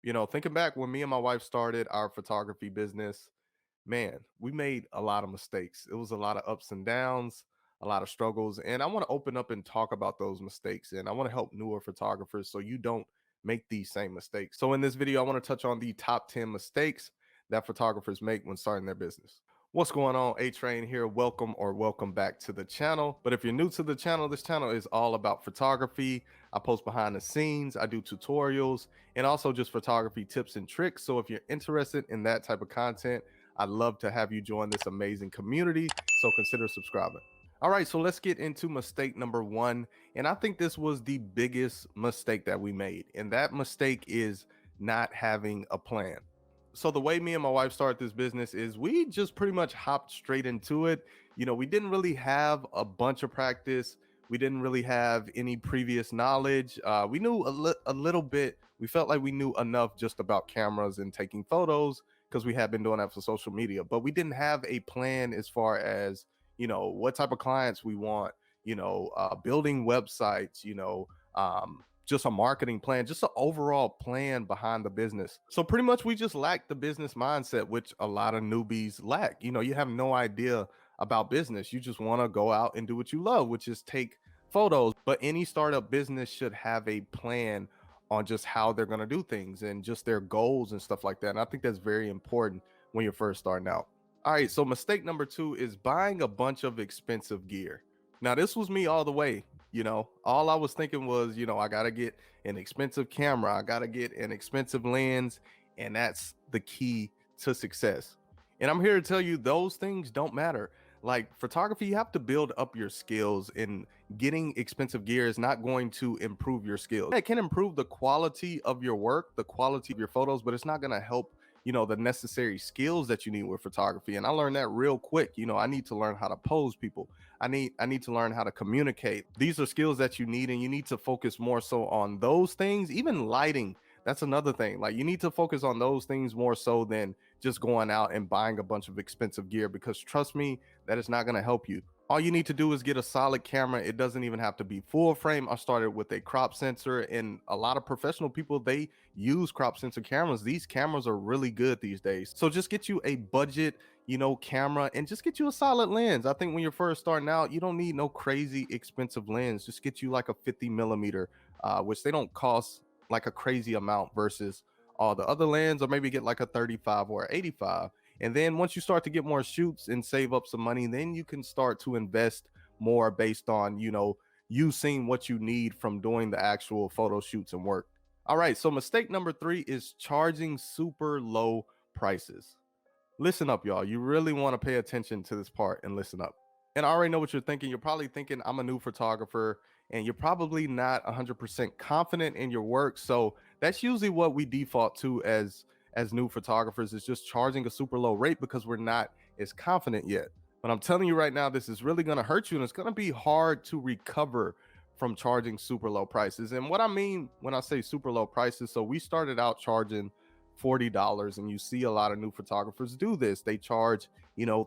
Thinking back when me and my wife started our photography business, man, we made a lot of mistakes. It was a lot of ups and downs, a lot of struggles. And I want to open up and talk about those mistakes. And I want to help newer photographers so you don't make these same mistakes. So, in this video, I want to touch on the top 10 mistakes that photographers make when starting their business. What's going on? A-Train here. Welcome back to the channel. But if you're new to the channel, this channel is all about photography. I post behind the scenes, I do tutorials, and also just photography tips and tricks. So if you're interested in that type of content, I'd love to have you join this amazing community. So consider subscribing. All right, so let's get into mistake number one. And I think this was the biggest mistake that we made. And that mistake is not having a plan. So the way me and my wife started this business is we just pretty much hopped straight into it. We didn't really have a bunch of practice. We didn't really have any previous knowledge. We knew a little bit. We felt like we knew enough just about cameras and taking photos because we had been doing that for social media, but we didn't have a plan as far as, what type of clients we want, building websites, just a marketing plan, just an overall plan behind the business. So pretty much we just lacked the business mindset, which a lot of newbies lack. You have no idea about business. You just want to go out and do what you love, which is take photos. But any startup business should have a plan on just how they're going to do things and just their goals and stuff like that. And I think that's very important when you're first starting out. All right, so mistake number two is buying a bunch of expensive gear. Now, this was me all the way. All I was thinking was, I got to get an expensive camera, I got to get an expensive lens, and that's the key to success. And I'm here to tell you those things don't matter. Like photography, you have to build up your skills, and getting expensive gear is not going to improve your skills. It can improve the quality of your work, the quality of your photos, but it's not going to help the necessary skills that you need with photography. And I learned that real quick. I need to learn how to pose people. I need to learn how to communicate. These are skills that you need, and you need to focus more so on those things. Even lighting, that's another thing. Like, you need to focus on those things more so than just going out and buying a bunch of expensive gear, because trust me, that is not going to help you. All you need to do is get a solid camera. It doesn't even have to be full frame. I started with a crop sensor, and a lot of professional people, they use crop sensor cameras. These cameras are really good these days. So just get you a budget, camera, and just get you a solid lens. I think when you're first starting out, you don't need no crazy expensive lens. Just get you like a 50 millimeter, which they don't cost like a crazy amount versus all the other lens, or maybe get like a 35 or 85. And then once you start to get more shoots and save up some money, then you can start to invest more based on, you seeing what you need from doing the actual photo shoots and work. All right, so mistake number three is charging super low prices. Listen up, y'all. You really want to pay attention to this part and listen up. And I already know what you're thinking. You're probably thinking, I'm a new photographer, and you're probably not 100% confident in your work. So that's usually what we default to as new photographers, is just charging a super low rate because we're not as confident yet. But I'm telling you right now, this is really going to hurt you, and it's going to be hard to recover from charging super low prices. And what I mean when I say super low prices, so we started out charging $40, and you see a lot of new photographers do this. They charge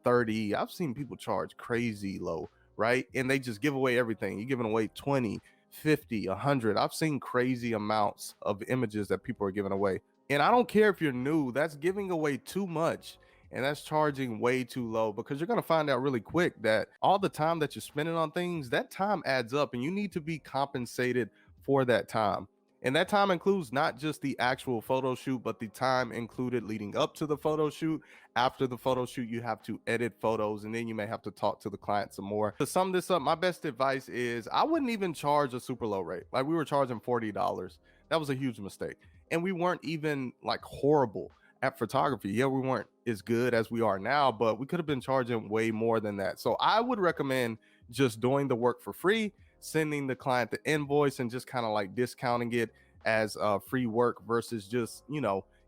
30. I've seen people charge crazy low, right? And they just give away everything. You're giving away 20, 50, 100. I've seen crazy amounts of images that people are giving away. And I don't care if you're new, that's giving away too much, and that's charging way too low, because you're going to find out really quick that all the time that you're spending on things, that time adds up, and you need to be compensated for that time. And that time includes not just the actual photo shoot, but the time included leading up to the photo shoot. After the photo shoot, you have to edit photos, and then you may have to talk to the client some more. To sum this up, my best advice is I wouldn't even charge a super low rate. Like, we were charging $40. That was a huge mistake. And we weren't even like horrible at photography. Yeah, we weren't as good as we are now, but we could have been charging way more than that. So I would recommend just doing the work for free, sending the client the invoice, and just kind of like discounting it as free work versus just,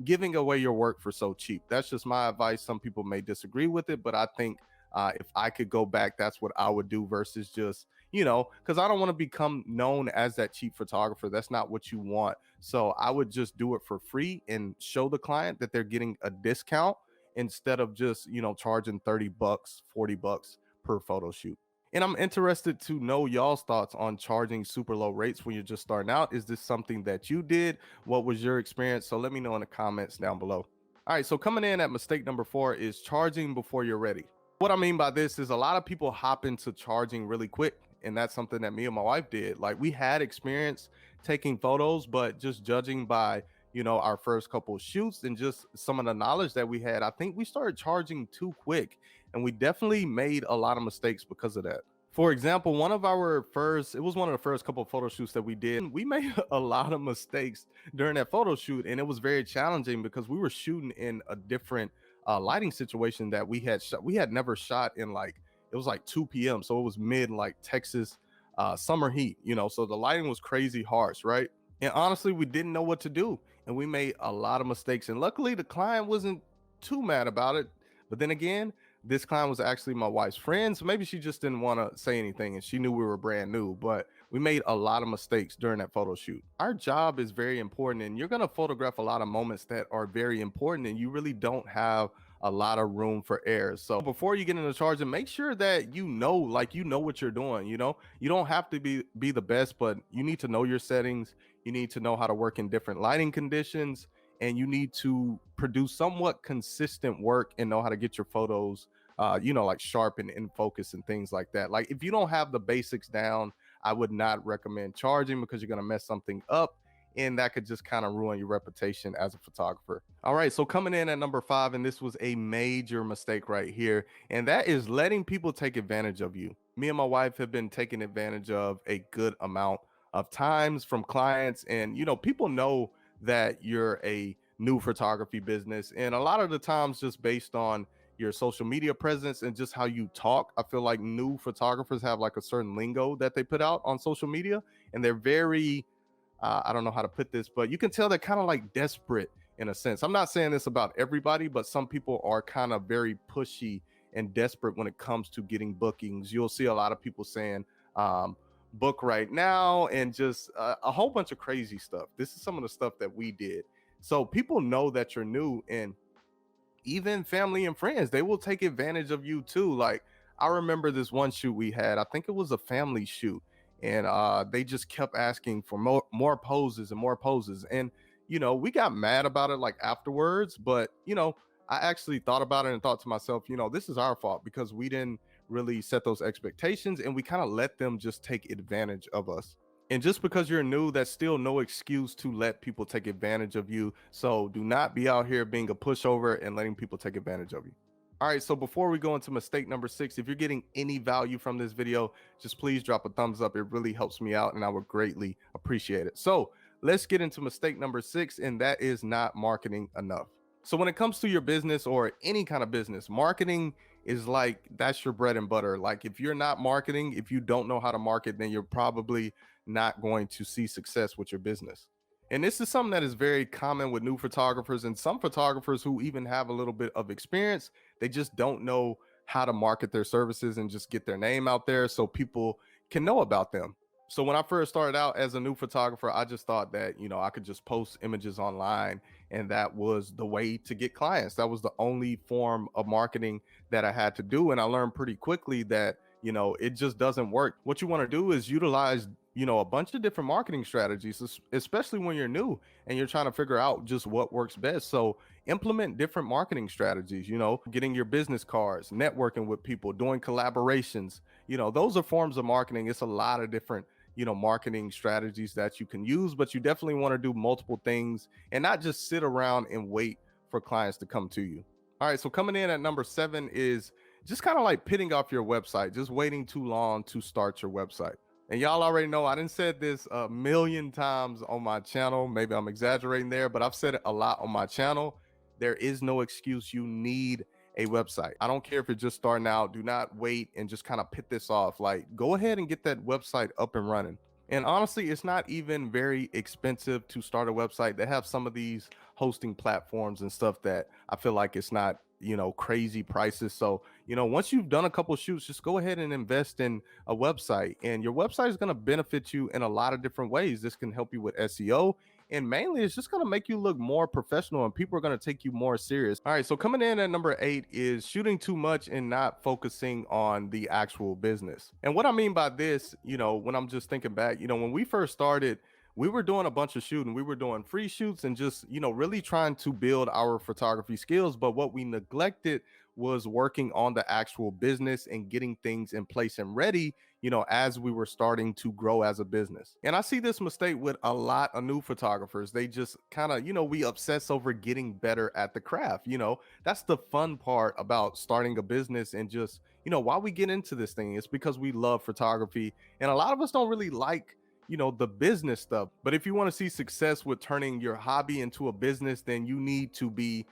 giving away your work for so cheap. That's just my advice. Some people may disagree with it, but I think if I could go back, that's what I would do, versus just, because I don't want to become known as that cheap photographer. That's not what you want. So I would just do it for free and show the client that they're getting a discount instead of just, charging $30, $40 per photo shoot. And I'm interested to know y'all's thoughts on charging super low rates when you're just starting out. Is this something that you did? What was your experience? So let me know in the comments down below. All right, so coming in at mistake number 4 is charging before you're ready. What I mean by this is a lot of people hop into charging really quick, and that's something that me and my wife did. Like, we had experience taking photos, but just judging by, our first couple of shoots and just some of the knowledge that we had, I think we started charging too quick, and we definitely made a lot of mistakes because of that. For example, it was one of the first couple of photo shoots that we did. We made a lot of mistakes during that photo shoot, and it was very challenging because we were shooting in a different lighting situation that we had never shot in, like, it was like 2 p.m. So it was mid, like, Texas summer heat, so the lighting was crazy harsh, right? And honestly, we didn't know what to do, and we made a lot of mistakes. And luckily, the client wasn't too mad about it. But then again, this client was actually my wife's friend, so maybe she just didn't want to say anything, and she knew we were brand new. But we made a lot of mistakes during that photo shoot. Our job is very important, and you're going to photograph a lot of moments that are very important, and you really don't have a lot of room for errors. So before you get into charging, make sure that you know what you're doing. You don't have to be the best, but you need to know your settings. You need to know how to work in different lighting conditions, and you need to produce somewhat consistent work and know how to get your photos like sharp and in focus and things like that. Like, if you don't have the basics down, I would not recommend charging, because you're going to mess something up, and that could just kind of ruin your reputation as a photographer. All right, so coming in at number 5, and this was a major mistake right here, and that is letting people take advantage of you. Me and my wife have been taken advantage of a good amount of times from clients, and people know that you're a new photography business, and a lot of the times, just based on your social media presence and just how you talk, I feel like new photographers have like a certain lingo that they put out on social media, and they're very I don't know how to put this, but you can tell they're kind of like desperate in a sense. I'm not saying this about everybody, but some people are kind of very pushy and desperate when it comes to getting bookings. You'll see a lot of people saying book right now, and just a whole bunch of crazy stuff. This is some of the stuff that we did. So people know that you're new, and even family and friends, they will take advantage of you too. Like, I remember this one shoot we had, I think it was a family shoot, and they just kept asking for more poses and more poses. And we got mad about it, like, afterwards. But I actually thought about it and thought to myself, this is our fault, because we didn't really set those expectations, and we kind of let them just take advantage of us. And just because you're new, that's still no excuse to let people take advantage of you. So do not be out here being a pushover and letting people take advantage of you. All right, so before we go into mistake number 6, if you're getting any value from this video, just please drop a thumbs up. It really helps me out, and I would greatly appreciate it. So let's get into mistake number 6, and that is not marketing enough. So when it comes to your business or any kind of business, marketing is like, that's your bread and butter. Like, if you're not marketing, if you don't know how to market, then you're probably not going to see success with your business. And this is something that is very common with new photographers, and some photographers who even have a little bit of experience. They just don't know how to market their services and just get their name out there so people can know about them. So when I first started out as a new photographer, I just thought that, I could just post images online, and that was the way to get clients. That was the only form of marketing that I had to do. And I learned pretty quickly that, it just doesn't work. What you want to do is utilize, a bunch of different marketing strategies, especially when you're new and you're trying to figure out just what works best. So implement different marketing strategies, getting your business cards, networking with people, doing collaborations. Those are forms of marketing. It's a lot of different marketing strategies that you can use, but you definitely want to do multiple things and not just sit around and wait for clients to come to you. All right, so coming in at number 7 is just kind of like pitting off your website, just waiting too long to start your website. And y'all already know I done said this a million times on my channel. Maybe I'm exaggerating there, but I've said it a lot on my channel. There is no excuse. You need a website. I don't care if you're just starting out. Do not wait and just kind of pit this off. Like, go ahead and get that website up and running. And honestly, it's not even very expensive to start a website. They have some of these hosting platforms and stuff that I feel like it's not, crazy prices. So, once you've done a couple shoots, just go ahead and invest in a website, and your website is going to benefit you in a lot of different ways. This can help you with SEO, And mainly, it's just going to make you look more professional and people are going to take you more serious. All right. So coming in at number 8 is shooting too much and not focusing on the actual business. And what I mean by this, when I'm just thinking back, when we first started, we were doing a bunch of shooting. We were doing free shoots and just, really trying to build our photography skills. But what we neglected was working on the actual business and getting things in place and ready, as we were starting to grow as a business. And I see this mistake with a lot of new photographers. They just kind of, we obsess over getting better at the craft. That's the fun part about starting a business and just, why we get into this thing. It's because we love photography. And a lot of us don't really like the business stuff. But if you want to see success with turning your hobby into a business, then you need to be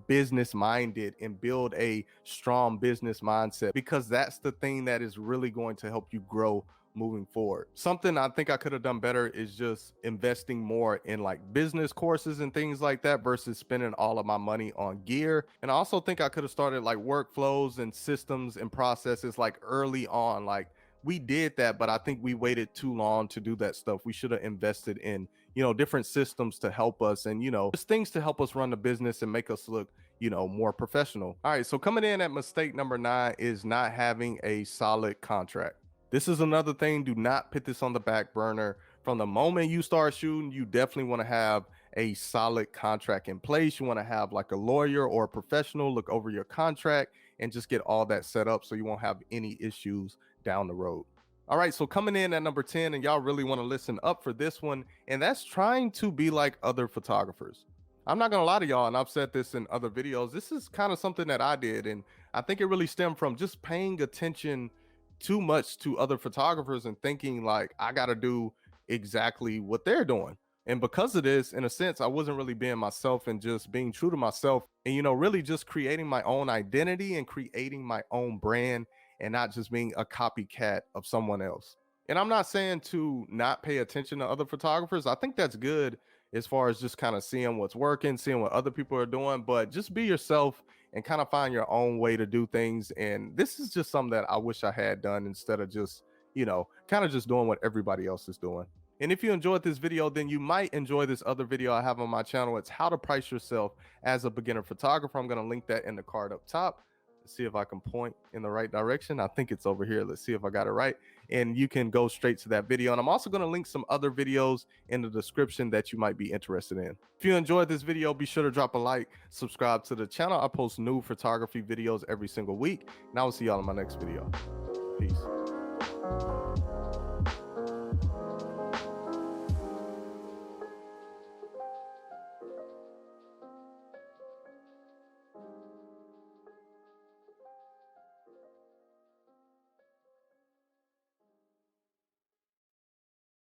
business minded and build a strong business mindset, because that's the thing that is really going to help you grow moving forward. Something I think I could have done better is just investing more in like business courses and things like that versus spending all of my money on gear. And I also think I could have started like workflows and systems and processes like early on. Like, we did that, but I think we waited too long to do that stuff. We should have invested in, different systems to help us and, just things to help us run the business and make us look, more professional. All right. So coming in at mistake number 9 is not having a solid contract. This is another thing. Do not put this on the back burner. From the moment you start shooting, you definitely want to have a solid contract in place. You want to have like a lawyer or a professional look over your contract and just get all that set up so you won't have any issues down the road. All right, so coming in at number 10, and y'all really want to listen up for this one, and that's trying to be like other photographers. I'm not gonna lie to y'all, and I've said this in other videos, this is kind of something that I did, and I think it really stemmed from just paying attention too much to other photographers and thinking like I gotta do exactly what they're doing. And because of this, in a sense, I wasn't really being myself and just being true to myself and, really just creating my own identity and creating my own brand and not just being a copycat of someone else. And I'm not saying to not pay attention to other photographers. I think that's good as far as just kind of seeing what's working, seeing what other people are doing, but just be yourself and kind of find your own way to do things. And this is just something that I wish I had done instead of just, kind of just doing what everybody else is doing. And if you enjoyed this video, then you might enjoy this other video I have on my channel. It's how to price yourself as a beginner photographer. I'm going to link that in the card up top. Let's see if I can point in the right direction. I think it's over here. Let's see if I got it right. And you can go straight to that video. And I'm also going to link some other videos in the description that you might be interested in. If you enjoyed this video, be sure to drop a like, subscribe to the channel. I post new photography videos every single week. And I will see y'all in my next video. Peace.